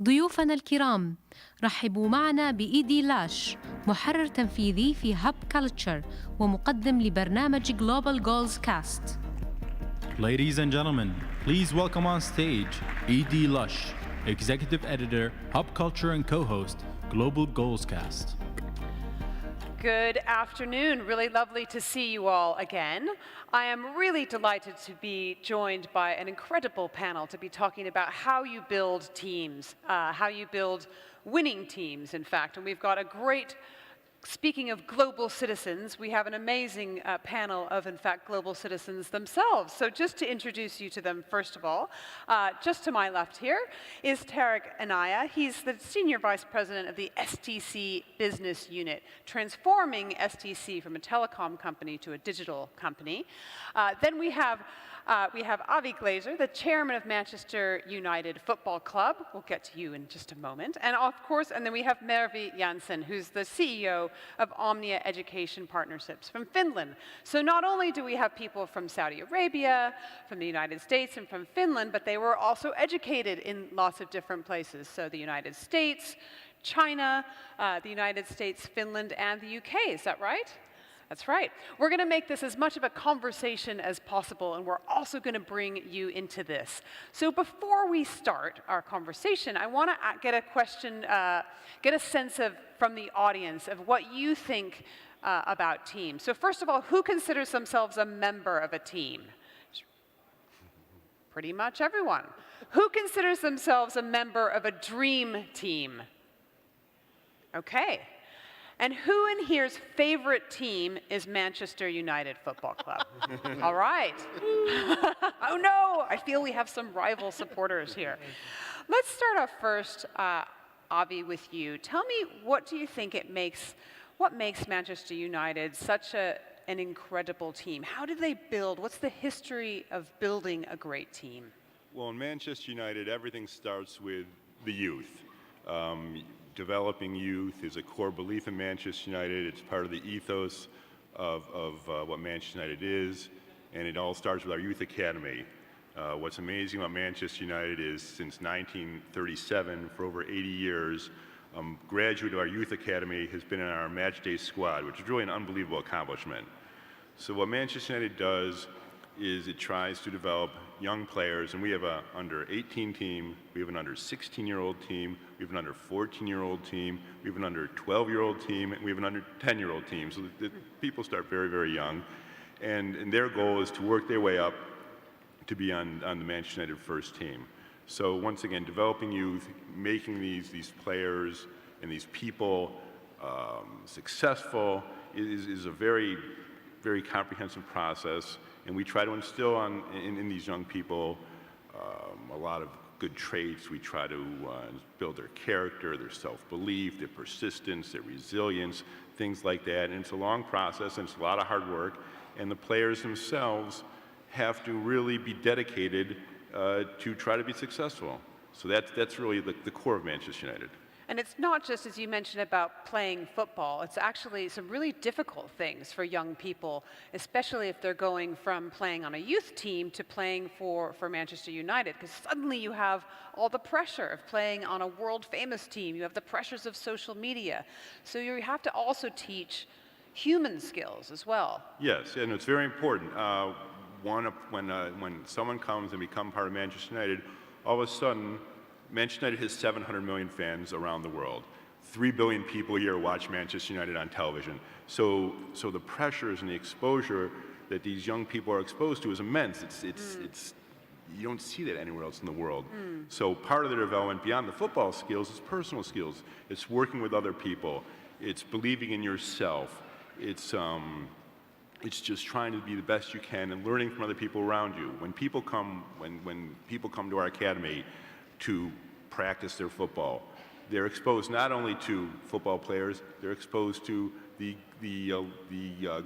ضيوفنا الكرام، رحبوا معنا بإيدي لاش، محرر تنفيذي في هاب كلتشر ومقدم لبرنامج GoalsCast. Ladies and gentlemen, please welcome on stage Edie Lush, Executive Editor, Hub Culture and co-host, Global GoalsCast. Good afternoon. Really lovely to see you all again. I am really delighted to be joined by an incredible panel to be talking about how you build teams, how you build winning teams, in fact. And we've got a great, speaking of global citizens, we have an amazing panel of, in fact, global citizens themselves. So just to introduce you to them, first of all, just to my left here is Tarig Enaya. He's the Senior Vice President of the STC Business Unit, transforming STC from a telecom company to a digital company. Then we have Avi Glazer, the chairman of Manchester United Football Club. We'll get to you in just a moment. And of course, and then we have Mervi Jansson, who's the CEO of Omnia Education Partnerships from Finland. So not only do we have people from Saudi Arabia, from the United States, and from Finland, but they were also educated in lots of different places. So the United States, China, the United States, Finland, and the UK. Is that right? That's right. We're going to make this as much of a conversation as possible, and we're also going to bring you into this. So before we start our conversation, I want to get a question, get a sense of, from the audience, of what you think about teams. So first of all, who considers themselves a member of a team? Pretty much everyone. Who considers themselves a member of a dream team? Okay. And who in here's favorite team is Manchester United Football Club? All right. Oh no, I feel we have some rival supporters here. Let's start off first, Avi, with you. Tell me, what do you think what makes Manchester United such an incredible team? How did they build? What's the history of building a great team? Well, in Manchester United, everything starts with the youth. Developing youth is a core belief in Manchester United. It's part of the ethos of what Manchester United is, and it all starts with our youth academy. What's amazing about Manchester United is since 1937, for over 80 years, graduate of our youth academy has been in our match day squad, which is really an unbelievable accomplishment. So what Manchester United does is it tries to develop young players, and we have an under 18 team, we have an under 16-year-old team, we have an under 14-year-old team, we have an under 12-year-old team, and we have an under 10-year-old team. So the people start very, very young, and their goal is to work their way up to be on the Manchester United first team. So once again, developing youth, making these players and these people successful is a very, very comprehensive process. And we try to instill in these young people a lot of good traits. We try to build their character, their self-belief, their persistence, their resilience, things like that. And it's a long process, and it's a lot of hard work. And the players themselves have to really be dedicated to try to be successful. So that's really the core of Manchester United. And it's not just, as you mentioned, about playing football. It's actually some really difficult things for young people, especially if they're going from playing on a youth team to playing for Manchester United, because suddenly you have all the pressure of playing on a world-famous team. You have the pressures of social media. So you have to also teach human skills as well. Yes, and it's very important. When someone comes and becomes part of Manchester United, all of a sudden, Manchester United has 700 million fans around the world. 3 billion people a year watch Manchester United on television. So the pressures and the exposure that these young people are exposed to is immense. It's you don't see that anywhere else in the world. So part of their development beyond the football skills is personal skills. It's working with other people. It's believing in yourself. It's just trying to be the best you can and learning from other people around you. When people come to our academy to practice their football, they're exposed not only to football players, they're exposed to the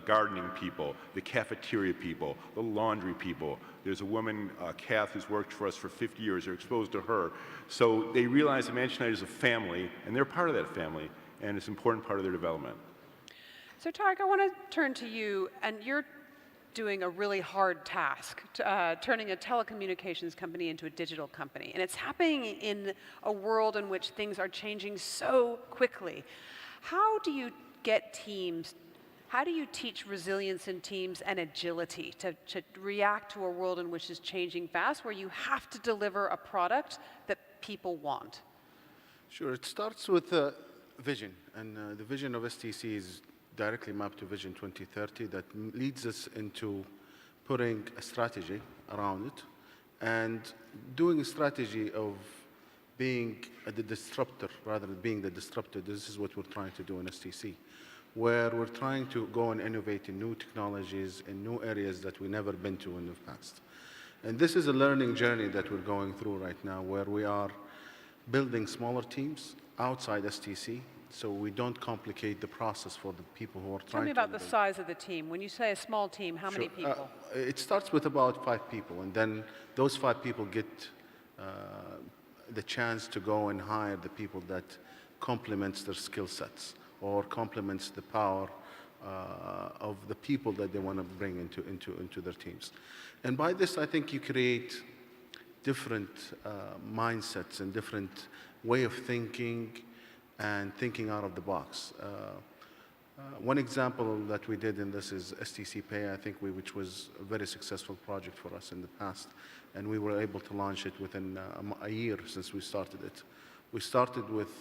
gardening people, the cafeteria people, the laundry people. There's a woman, Kath, who's worked for us for 50 years. They're exposed to her. So they realize that Manchester United is a family, and they're part of that family, and it's an important part of their development. So Tarig, I want to turn to you, and you're doing a really hard task, turning a telecommunications company into a digital company. And it's happening in a world in which things are changing so quickly. How do you get teams, how do you teach resilience in teams and agility to react to a world in which is changing fast, where you have to deliver a product that people want? Sure, it starts with vision, and the vision of STC is directly mapped to Vision 2030 that leads us into putting a strategy around it and doing a strategy of being the disruptor rather than being the disruptor. This is what we're trying to do in STC, where we're trying to go and innovate in new technologies in new areas that we've never been to in the past. And this is a learning journey that we're going through right now, where we are building smaller teams outside STC, so we don't complicate the process for the people who are trying to. Tell me about the size of the team. When you say a small team, how many people? It starts with about 5 people, and then those 5 people get the chance to go and hire the people that complements their skill sets or complements the power of the people that they want to bring into their teams. And by this, I think you create different mindsets and different way of thinking and thinking out of the box. One example that we did in this is STC Pay, I think, which was a very successful project for us in the past, and we were able to launch it within a year since we started it. We started with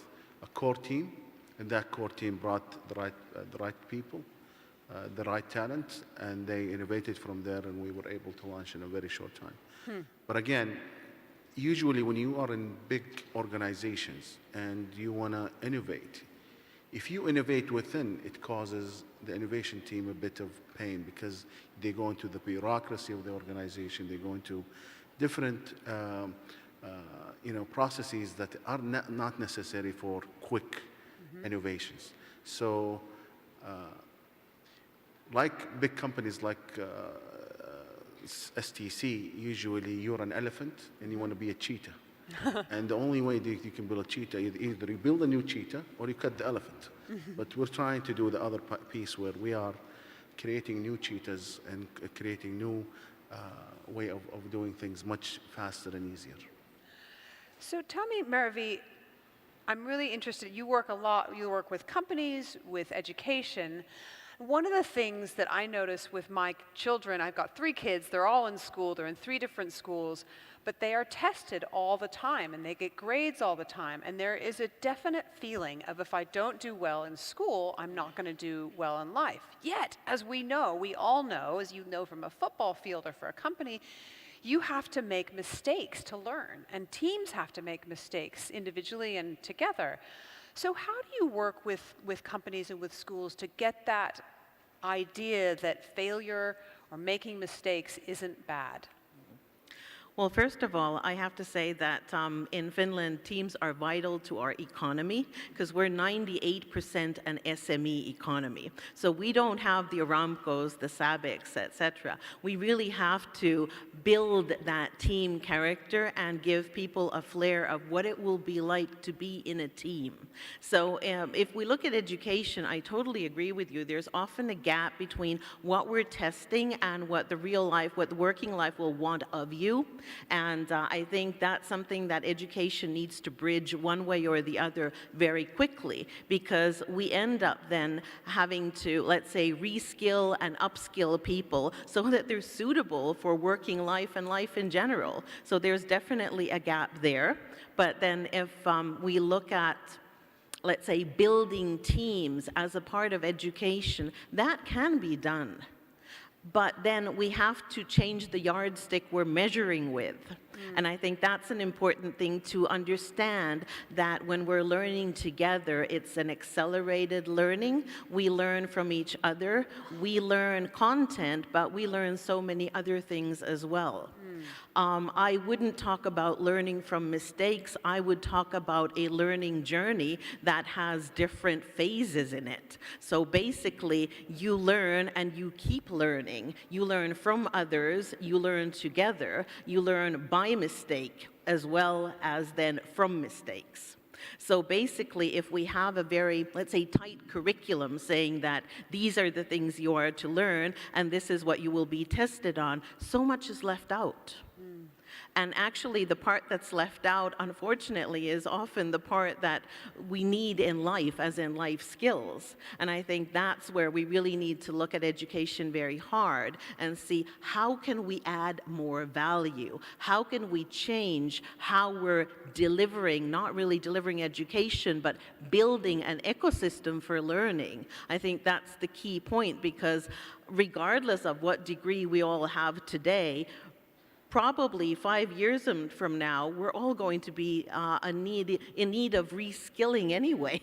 a core team, and that core team brought the right people, the right talent, and they innovated from there, and we were able to launch in a very short time. But again, usually when you are in big organizations and you want to innovate, if you innovate within, it causes the innovation team a bit of pain because they go into the bureaucracy of the organization, they go into different processes that are not necessary for quick innovations. So like big companies like STC, usually you're an elephant and you want to be a cheetah. And the only way that you can build a cheetah, either you build a new cheetah or you cut the elephant. But we're trying to do the other piece where we are creating new cheetahs and creating new way of doing things much faster and easier. So tell me, Mervi, I'm really interested, you work a lot, you work with companies, with education. One of the things that I notice with my children, I've got 3 kids, they're all in school, they're in 3 different schools, but they are tested all the time and they get grades all the time. And there is a definite feeling of if I don't do well in school, I'm not going to do well in life. Yet, as we know, we all know, as you know from a football field or for a company, you have to make mistakes to learn, and teams have to make mistakes individually and together. So how do you work with companies and with schools to get that idea that failure or making mistakes isn't bad? Well, first of all, I have to say that in Finland, teams are vital to our economy because we're 98% an SME economy. So we don't have the Aramcos, the Sabics, etc. We really have to build that team character and give people a flair of what it will be like to be in a team. So if we look at education, I totally agree with you. There's often a gap between what we're testing and what the real life, what the working life will want of you. And I think that's something that education needs to bridge one way or the other very quickly, because we end up then having to, let's say, reskill and upskill people so that they're suitable for working life and life in general. So there's definitely a gap there. But then if we look at, let's say, building teams as a part of education, that can be done. But then we have to change the yardstick we're measuring with. And I think that's an important thing to understand, that when we're learning together, it's an accelerated learning. We learn from each other. We learn content, but we learn so many other things as well. I wouldn't talk about learning from mistakes. I would talk about a learning journey that has different phases in it. So basically, you learn and you keep learning. You learn from others, you learn together, you learn by mistake as well as then from mistakes. So basically, if we have a very, let's say, tight curriculum saying that these are the things you are to learn and this is what you will be tested on, so much is left out. And actually, the part that's left out, unfortunately, is often the part that we need in life, as in life skills. And I think that's where we really need to look at education very hard and see how can we add more value? How can we change how we're delivering, not really delivering education, but building an ecosystem for learning? I think that's the key point, because regardless of what degree we all have today, probably 5 years from now, we're all going to be in need of reskilling anyway.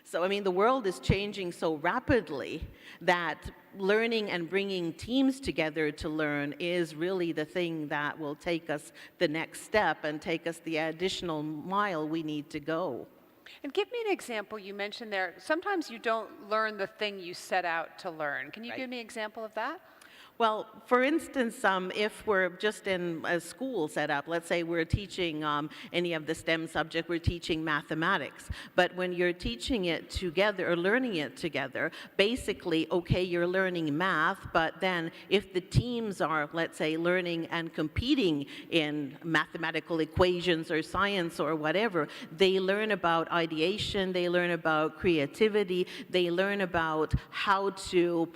So, I mean, the world is changing so rapidly that learning and bringing teams together to learn is really the thing that will take us the next step and take us the additional mile we need to go. And give me an example. You mentioned there, sometimes you don't learn the thing you set out to learn. Can you give me an example of that? Well, for instance, if we're just in a school setup, let's say we're teaching any of the STEM subject, we're teaching mathematics. But when you're teaching it together or learning it together, basically, okay, you're learning math, but then if the teams are, let's say, learning and competing in mathematical equations or science or whatever, they learn about ideation, they learn about creativity, they learn about how to,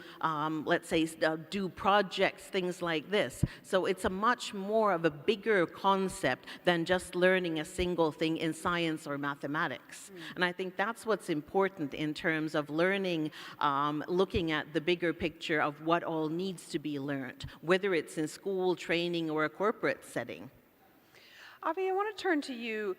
let's say, do projects, things like this. So it's a much more of a bigger concept than just learning a single thing in science or mathematics. And I think that's what's important in terms of learning, looking at the bigger picture of what all needs to be learned, whether it's in school, training, or a corporate setting. Avi, I want to turn to you.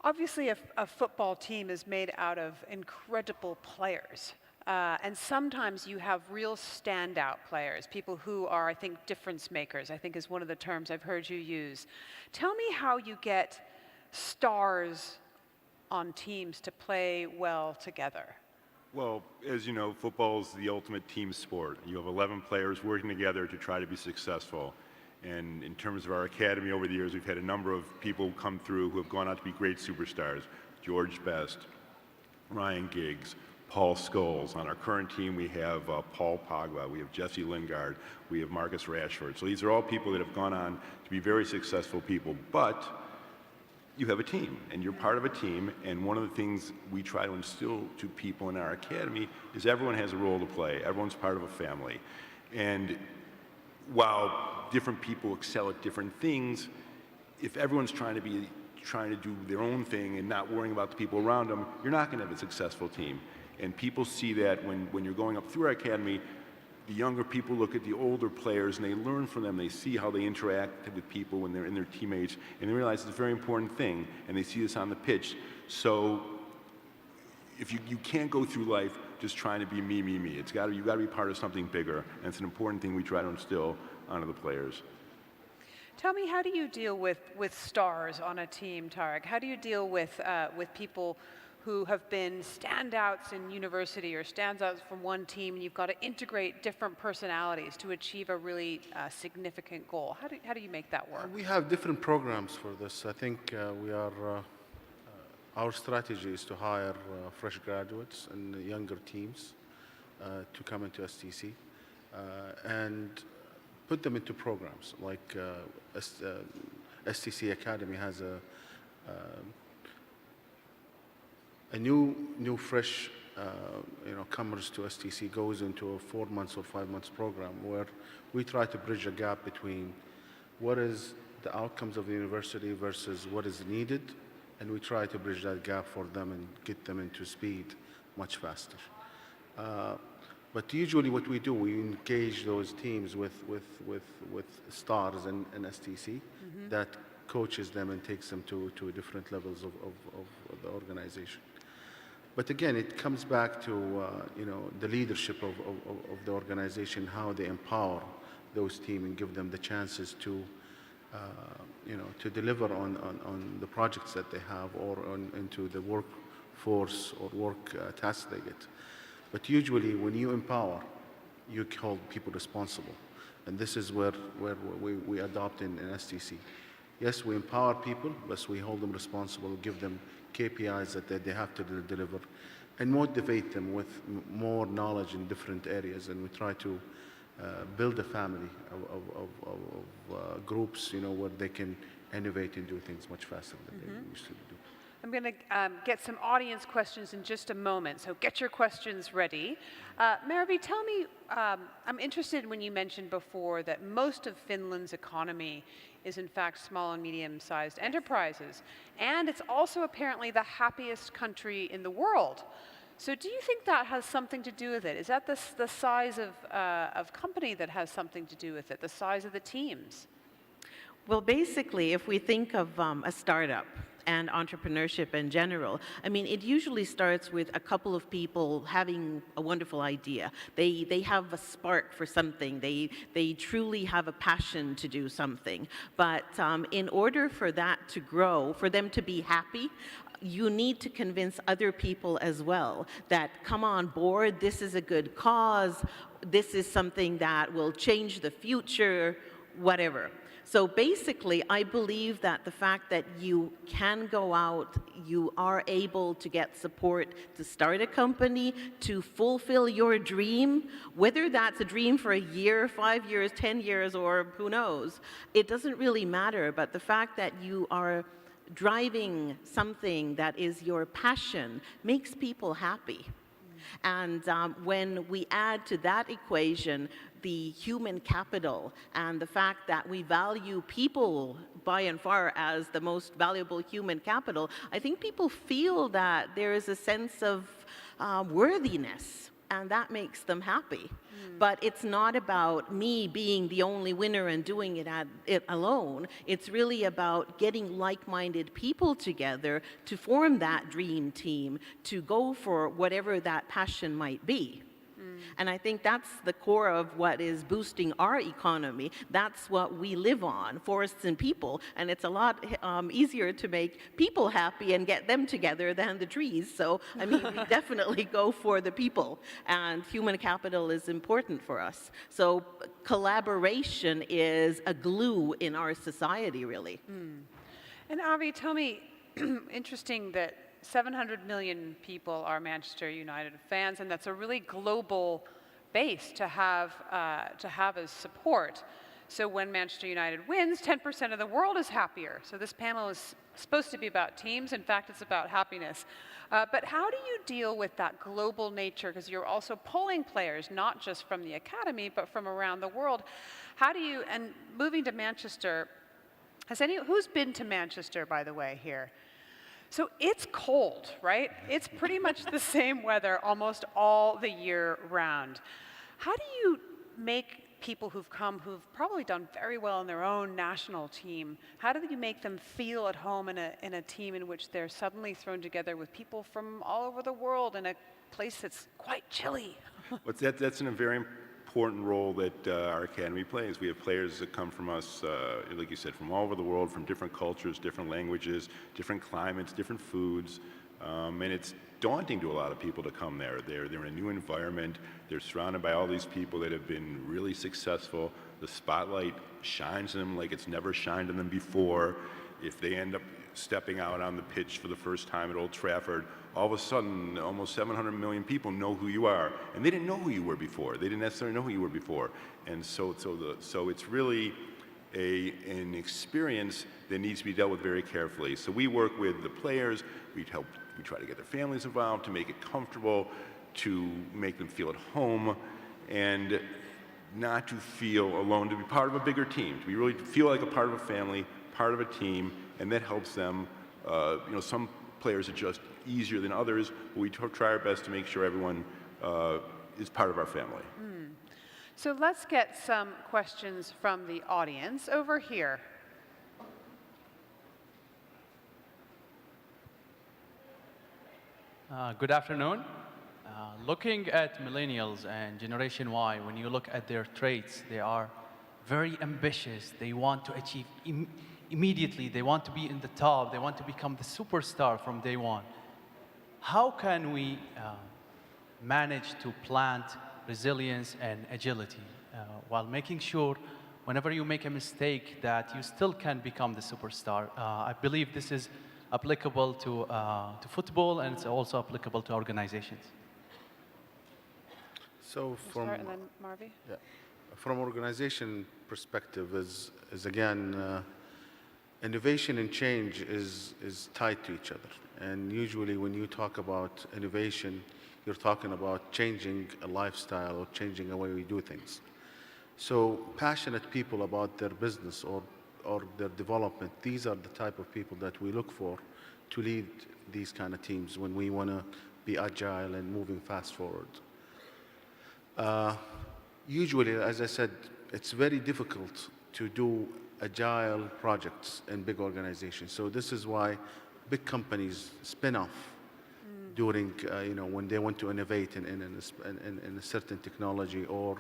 Obviously, a football team is made out of incredible players. And sometimes you have real standout players, people who are, I think, difference makers, I think is one of the terms I've heard you use. Tell me how you get stars on teams to play well together. Well, as you know, football is the ultimate team sport. You have 11 players working together to try to be successful. And in terms of our academy over the years, we've had a number of people come through who have gone out to be great superstars. George Best, Ryan Giggs, Paul Scholes. On our current team, we have Paul Pogba, we have Jesse Lingard, we have Marcus Rashford. So these are all people that have gone on to be very successful people. But you have a team, and you're part of a team, and one of the things we try to instill to people in our academy is everyone has a role to play. Everyone's part of a family. And while different people excel at different things, if everyone's trying to do their own thing and not worrying about the people around them, you're not going to have a successful team. And people see that when you're going up through our academy, the younger people look at the older players and they learn from them. They see how they interact with people when they're in their teammates, and they realize it's a very important thing, and they see this on the pitch. So if you can't go through life just trying to be me. You've got to be part of something bigger, and it's an important thing we try to instill onto the players. Tell me, how do you deal with stars on a team, Tarig? How do you deal with people who have been standouts in university or standouts from one team, and you've got to integrate different personalities to achieve a really significant goal? How do you make that work? We have different programs for this. I think our strategy is to hire fresh graduates and younger teams to come into STC and put them into programs like STC Academy has a new fresh comers to STC goes into a 4 months or 5 months program where we try to bridge a gap between what is the outcomes of the university versus what is needed, and we try to bridge that gap for them and get them into speed much faster. But usually what we do, we engage those teams with stars in STC that coaches them and takes them to different levels of the organization. But again, it comes back to the leadership of the organization, how they empower those teams and give them the chances to deliver on the projects that they have or into the workforce or work tasks they get. But usually, when you empower, you hold people responsible, and this is where we adopt in STC. Yes, we empower people, but we hold them responsible, give them KPIs that they have to deliver, and motivate them with more knowledge in different areas. And we try to build a family of groups, where they can innovate and do things much faster than they used to do. I'm going to get some audience questions in just a moment, so get your questions ready. Mervi, tell me, I'm interested when you mentioned before that most of Finland's economy is in fact small and medium-sized enterprises, and it's also apparently the happiest country in the world. So do you think that has something to do with it? Is that the size of company that has something to do with it, the size of the teams? Well, basically, if we think of a startup and entrepreneurship in general, I mean, it usually starts with a couple of people having a wonderful idea. They have a spark for something. They truly have a passion to do something. But in order for that to grow, for them to be happy, you need to convince other people as well that come on board, this is a good cause, this is something that will change the future, whatever. So basically, I believe that the fact that you can go out, you are able to get support to start a company, to fulfill your dream, whether that's a dream for a year, 5 years, 10 years, or who knows, it doesn't really matter. But the fact that you are driving something that is your passion makes people happy. And when we add to that equation the human capital and the fact that we value people by and far as the most valuable human capital, I think people feel that there is a sense of worthiness, and that makes them happy. But it's not about me being the only winner and doing it alone. It's really about getting like-minded people together to form that dream team, to go for whatever that passion might be. And I think that's the core of what is boosting our economy. That's what we live on, forests and people. And it's a lot easier to make people happy and get them together than the trees. So, I mean, we definitely go for the people. And human capital is important for us. So collaboration is a glue in our society, really. And Avi, tell me, interesting that 700 million people are Manchester United fans, and that's a really global base to have as support. So when Manchester United wins, 10% of the world is happier. So this panel is supposed to be about teams. In fact, it's about happiness. But how do you deal with that global nature? Because you're also pulling players, not just from the academy, but from around the world. How do you, and moving to Manchester, who's been to Manchester, by the way, here? So it's cold, right? It's pretty much the same weather almost all the year round. How do you make people who've probably done very well in their own national team, how do you make them feel at home in a team in which they're suddenly thrown together with people from all over the world in a place that's quite chilly? Well, that's a very important role that our academy plays. We have players that come from us, like you said, from all over the world, from different cultures, different languages, different climates, different foods, and it's daunting to a lot of people to come there. They're in a new environment. They're surrounded by all these people that have been really successful. The spotlight shines on them like it's never shined on them before. If they end up stepping out on the pitch for the first time at Old Trafford, all of a sudden, almost 700 million people know who you are, and they didn't know who you were before. They didn't necessarily know who you were before, and so it's really an experience that needs to be dealt with very carefully. So we work with the players. We try to get their families involved, to make it comfortable, to make them feel at home, and not to feel alone, to be part of a bigger team, to really feel like a part of a family, part of a team, and that helps them. Some players are just easier than others, but we try our best to make sure everyone is part of our family. So let's get some questions from the audience over here. Good afternoon. Looking at millennials and Generation Y, when you look at their traits, they are very ambitious. They want to achieve immediately. They want to be in the top. They want to become the superstar from day one. How can we manage to plant resilience and agility while making sure whenever you make a mistake, that you still can become the superstar. I believe this is applicable to football, and it's also applicable to organizations. So Start and then Mervi. yeah, from organization perspective is again, innovation and change is tied to each other. And usually when you talk about innovation, you're talking about changing a lifestyle or changing the way we do things. So passionate people about their business or their development, these are the type of people that we look for to lead these kind of teams when we want to be agile and moving fast forward. Usually, as I said, it's very difficult to do agile projects in big organizations. So this is why big companies spin off during, when they want to innovate in a certain technology or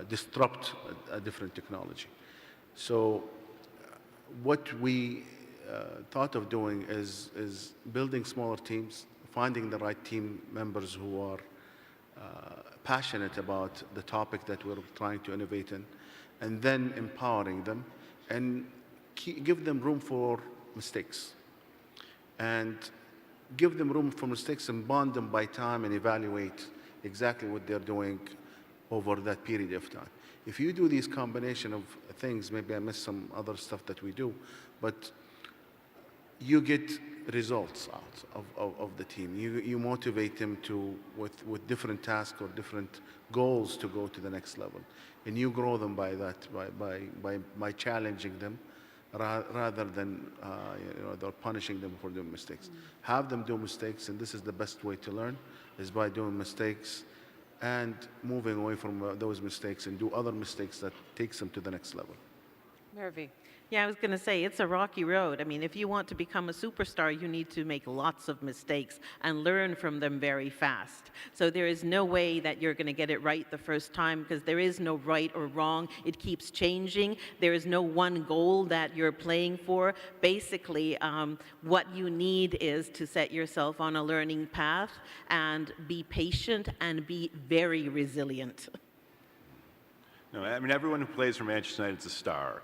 disrupt a different technology. So what we thought of doing is building smaller teams, finding the right team members who are passionate about the topic that we're trying to innovate in, and then empowering them and give them room for mistakes. And give them room for mistakes and bond them by time and evaluate exactly what they're doing over that period of time. If you do these combination of things, maybe I missed some other stuff that we do, but you get results out of the team. You motivate them with different tasks or different goals to go to the next level. And you grow them by that, by challenging them rather than they're punishing them for doing mistakes. Have them do mistakes, and this is the best way to learn, is by doing mistakes and moving away from those mistakes and do other mistakes that takes them to the next level. Mervi. Yeah, I was going to say, it's a rocky road. I mean, if you want to become a superstar, you need to make lots of mistakes and learn from them very fast. So there is no way that you're going to get it right the first time, because there is no right or wrong. It keeps changing. There is no one goal that you're playing for. Basically, what you need is to set yourself on a learning path and be patient and be very resilient. No, I mean, everyone who plays for Manchester United is a star.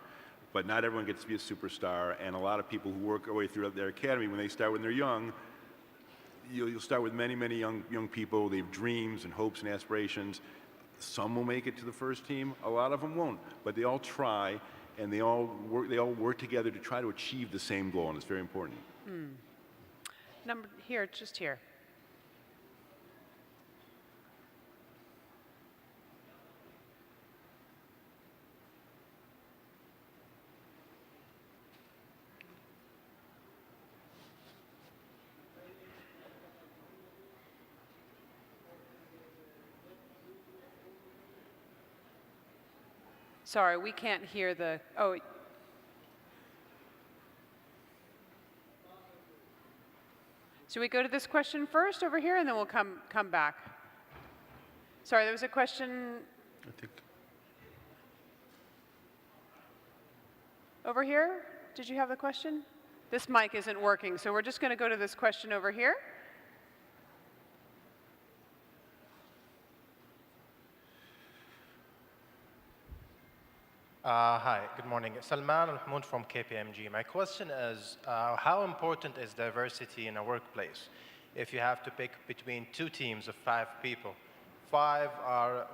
But not everyone gets to be a superstar, and a lot of people who work their way through their academy, when they start when they're young, you'll start with many, many young people. They have dreams and hopes and aspirations. Some will make it to the first team, a lot of them won't, but they all try, and they all work together to try to achieve the same goal, and it's very important. Number here, just here. Sorry, we can't hear the, oh. Should we go to this question first over here, and then we'll come back? Sorry, there was a question. I think. Over here? Did you have the question? This mic isn't working, so we're just going to go to this question over here. Hi, good morning. Salman Al-Mahmoud from KPMG. My question is, how important is diversity in a workplace? If you have to pick between two teams of 5 people, 5 are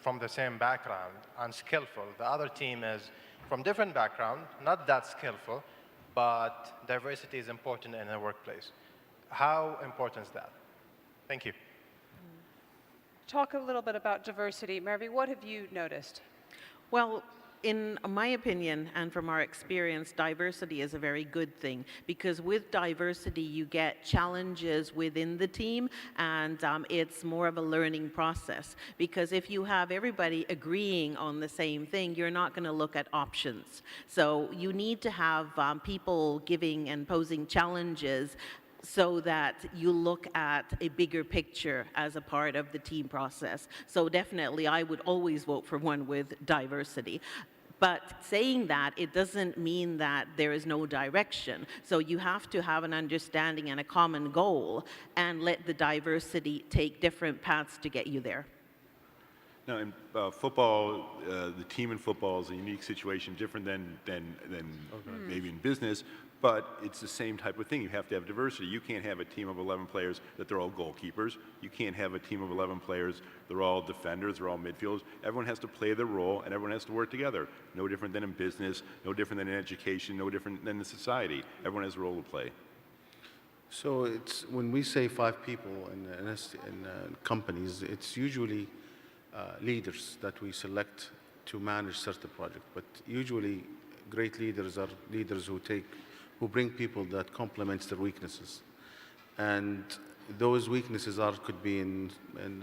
from the same background and skillful. The other team is from different background, not that skillful, but diversity is important in a workplace. How important is that? Thank you. Talk a little bit about diversity. Mervi, what have you noticed? Well, in my opinion, and from our experience, diversity is a very good thing, because with diversity, you get challenges within the team, and it's more of a learning process. Because if you have everybody agreeing on the same thing, you're not going to look at options. So you need to have people giving and posing challenges so that you look at a bigger picture as a part of the team process. So definitely, I would always vote for one with diversity. But saying that, it doesn't mean that there is no direction. So you have to have an understanding and a common goal, and let the diversity take different paths to get you there. Now, in football, the team in football is a unique situation, different than maybe in business, but it's the same type of thing. You have to have diversity. You can't have a team of 11 players that they're all goalkeepers. You can't have a team of 11 players, they're all defenders, they're all midfielders. Everyone has to play their role, and everyone has to work together. No different than in business, no different than in education, no different than in society. Everyone has a role to play. So it's when we say 5 people in companies, it's usually leaders that we select to manage certain project. But usually, great leaders are leaders who bring people that complements their weaknesses, and those weaknesses could be in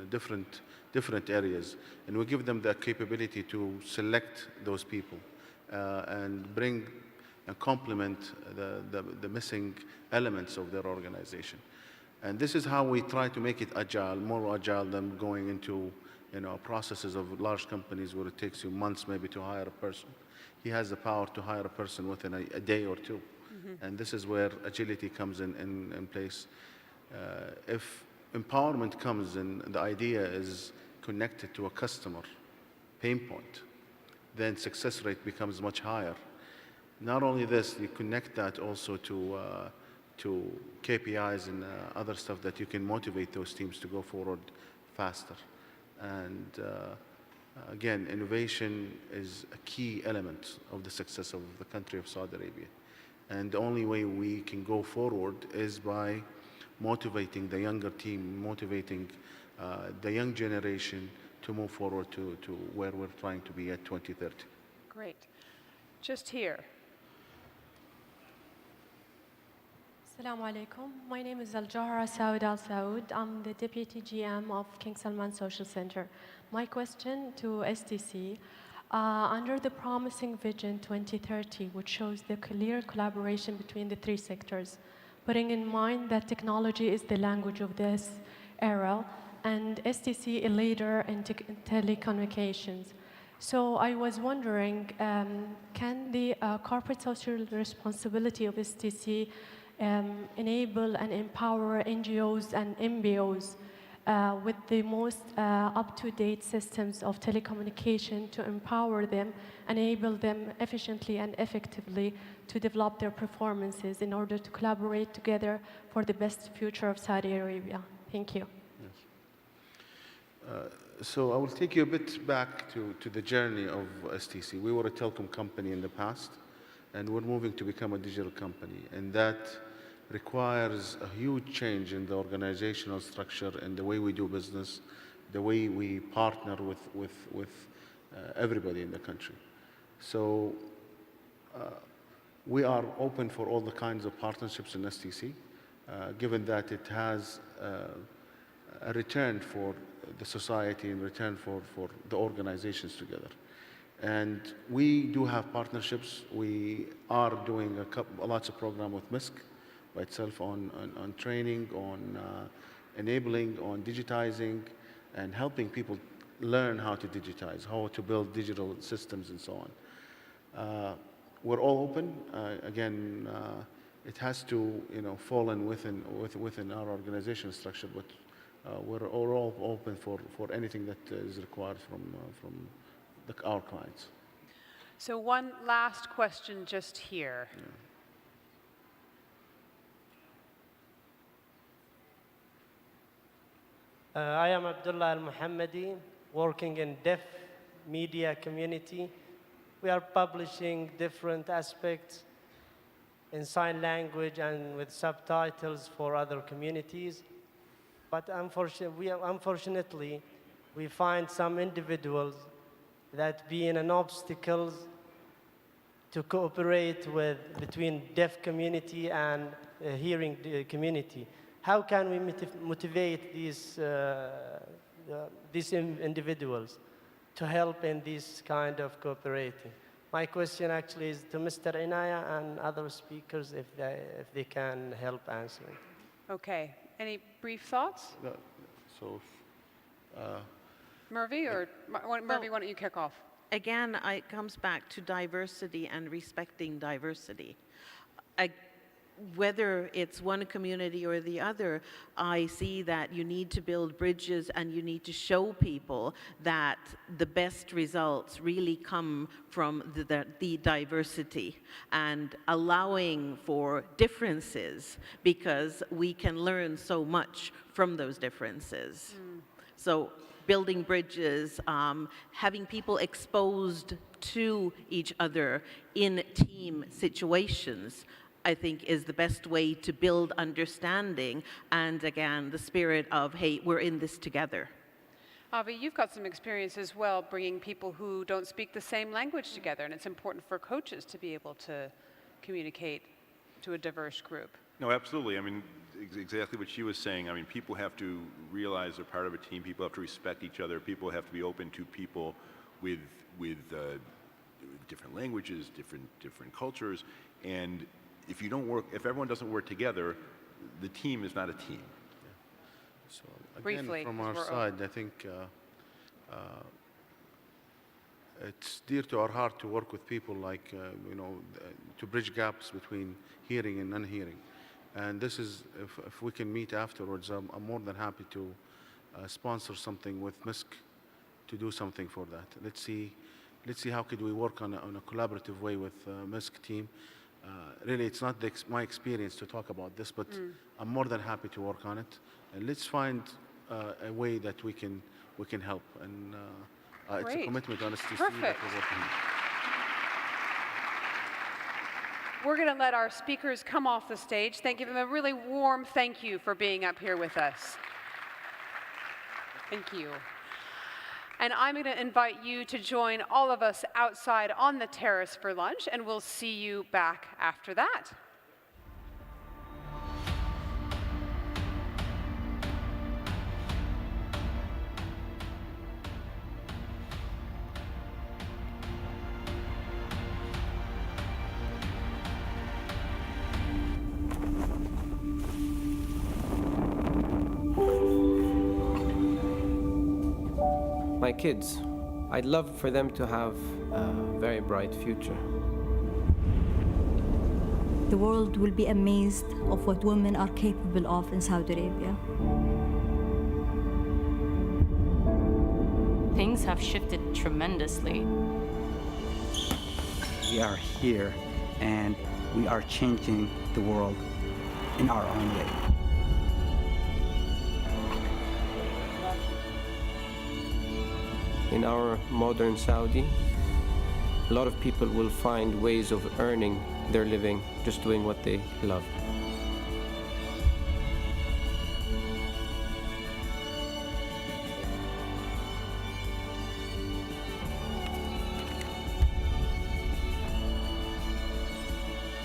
different areas, and we give them the capability to select those people and bring and complement the missing elements of their organization. And this is how we try to make it agile, more agile than going into processes of large companies where it takes you months maybe to hire a person. He has the power to hire a person within a day or two. And this is where agility comes in place. If empowerment comes and the idea is connected to a customer pain point, then success rate becomes much higher. Not only this, you connect that also to KPIs and other stuff that you can motivate those teams to go forward faster. And again, innovation is a key element of the success of the country of Saudi Arabia. And the only way we can go forward is by motivating the younger team, motivating the young generation to move forward to where we're trying to be at 2030. Great. Just here. Assalamu alaikum. My name is Al-Jawhara Saud Al-Saud. I'm the Deputy GM of King Salman Social Center. My question to STC, under the Promising Vision 2030, which shows the clear collaboration between the 3 sectors, putting in mind that technology is the language of this era, and STC a leader in telecommunications. So I was wondering, can the corporate social responsibility of STC enable and empower NGOs and MBOs with the most up-to-date systems of telecommunication to empower them, enable them efficiently and effectively to develop their performances in order to collaborate together for the best future of Saudi Arabia? Thank you. Yes. So I will take you a bit back to the journey of STC. We were a telecom company in the past, and we're moving to become a digital company. And that requires a huge change in the organizational structure and the way we do business, the way we partner with everybody in the country. So we are open for all the kinds of partnerships in STC, given that it has a return for the society and return for the organizations together. And we do have partnerships. We are doing lots of program with MISC by itself on training, on enabling, on digitizing, and helping people learn how to digitize, how to build digital systems and so on. We're all open. Again, it has to fall in within our organizational structure, but we're all open for anything that is required from our clients. So one last question just here. Yeah. I am Abdullah Al-Muhammadi, working in deaf media community. We are publishing different aspects in sign language and with subtitles for other communities. But unfortunately, we find some individuals that being an obstacle to cooperate between deaf community and hearing community. How can we motivate these individuals to help in this kind of cooperating? My question actually is to Mr. Enaya and other speakers if they can help answering. Okay. Any brief thoughts? So, Mervi, or Mervi, why don't you kick off? Again, it comes back to diversity and respecting diversity. whether it's one community or the other, I see that you need to build bridges and you need to show people that the best results really come from the diversity and allowing for differences, because we can learn so much from those differences. So building bridges, having people exposed to each other in team situations, I think is the best way to build understanding and, again, the spirit of, hey, we're in this together. Avi, you've got some experience as well bringing people who don't speak the same language together, and it's important for coaches to be able to communicate to a diverse group. No, absolutely. I mean, exactly what she was saying. I mean, people have to realize they're part of a team. People have to respect each other. People have to be open to people with different languages, different cultures, and if everyone doesn't work together, the team is not a team. Yeah. So again, Briefly, from our side, I think it's dear to our heart to work with people like, to bridge gaps between hearing and non-hearing. And this is, if we can meet afterwards, I'm more than happy to sponsor something with MISC to do something for that. Let's see how could we work on a collaborative way with MISC team. Really, it's not my experience to talk about this, but I'm more than happy to work on it. And let's find a way that we can help. And it's a commitment on STC that we're working on. We're going to let our speakers come off the stage. Give them a really warm thank you for being up here with us. Thank you. And I'm going to invite you to join all of us outside on the terrace for lunch, and we'll see you back after that. My kids, I'd love for them to have a very bright future. The world will be amazed of what women are capable of in Saudi Arabia. Things have shifted tremendously. We are here and we are changing the world in our own way. In our modern Saudi, a lot of people will find ways of earning their living just doing what they love.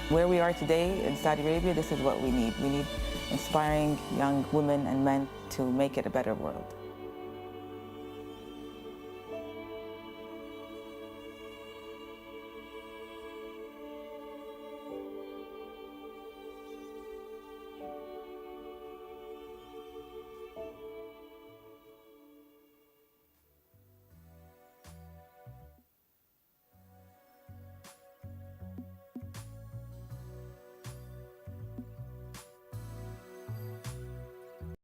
Where we are today in Saudi Arabia, this is what we need. We need inspiring young women and men to make it a better world.